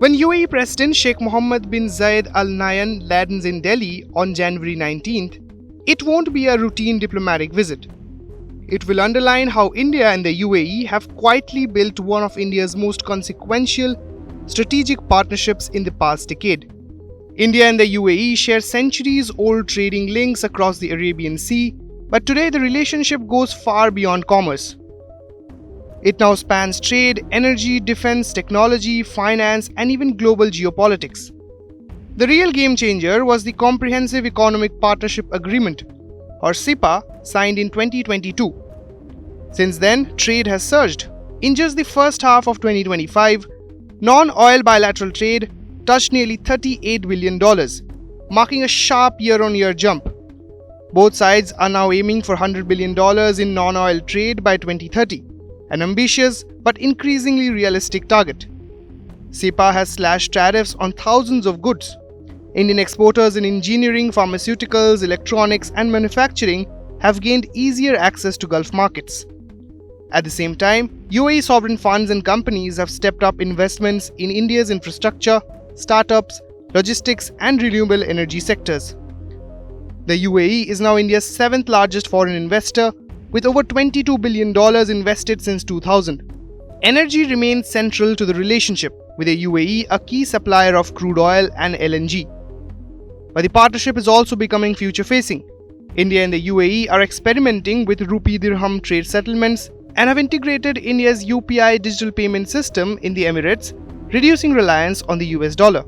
When UAE President Sheikh Mohamed bin Zayed Al Nahyan lands in Delhi on January 19th, it won't be a routine diplomatic visit. It will underline how India and the UAE have quietly built one of India's most consequential strategic partnerships in the past decade. India and the UAE share centuries-old trading links across the Arabian Sea, but today the relationship goes far beyond commerce. It now spans trade, energy, defense, technology, finance, and even global geopolitics. The real game changer was the Comprehensive Economic Partnership Agreement, or CEPA, signed in 2022. Since then, trade has surged. In just the first half of 2025, non-oil bilateral trade touched nearly $38 billion, marking a sharp year-on-year jump. Both sides are now aiming for $100 billion in non-oil trade by 2030. An ambitious but increasingly realistic target. CEPA has slashed tariffs on thousands of goods. Indian exporters in engineering, pharmaceuticals, electronics, and manufacturing have gained easier access to Gulf markets. At the same time, UAE sovereign funds and companies have stepped up investments in India's infrastructure, startups, logistics, and renewable energy sectors. The UAE is now India's seventh largest foreign investor, with over $22 billion invested since 2000. Energy remains central to the relationship, with the UAE a key supplier of crude oil and LNG. But the partnership is also becoming future-facing. India and the UAE are experimenting with rupee-dirham trade settlements and have integrated India's UPI digital payment system in the Emirates, reducing reliance on the US dollar.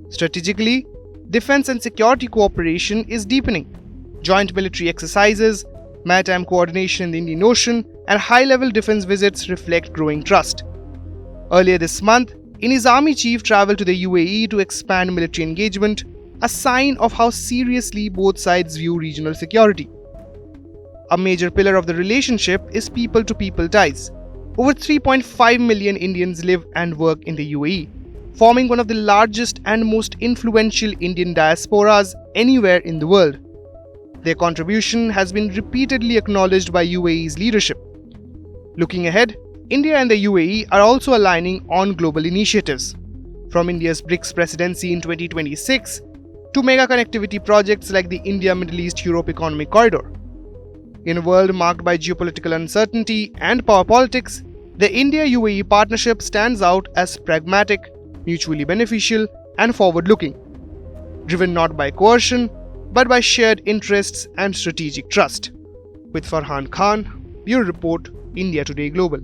Strategically, defense and security cooperation is deepening. Joint military exercises, maritime coordination in the Indian Ocean, and high-level defense visits reflect growing trust. Earlier this month, India's army chief traveled to the UAE to expand military engagement, a sign of how seriously both sides view regional security. A major pillar of the relationship is people-to-people ties. Over 3.5 million Indians live and work in the UAE, forming one of the largest and most influential Indian diasporas anywhere in the world. Their contribution has been repeatedly acknowledged by UAE's leadership. Looking ahead, India and the UAE are also aligning on global initiatives, from India's BRICS presidency in 2026 to mega connectivity projects like the India-Middle East-Europe Economic Corridor. In a world marked by geopolitical uncertainty and power politics, the India-UAE partnership stands out as pragmatic, mutually beneficial, and forward-looking, driven not by coercion, but by shared interests and strategic trust. With Farhan Khan, Bureau Report, India Today Global.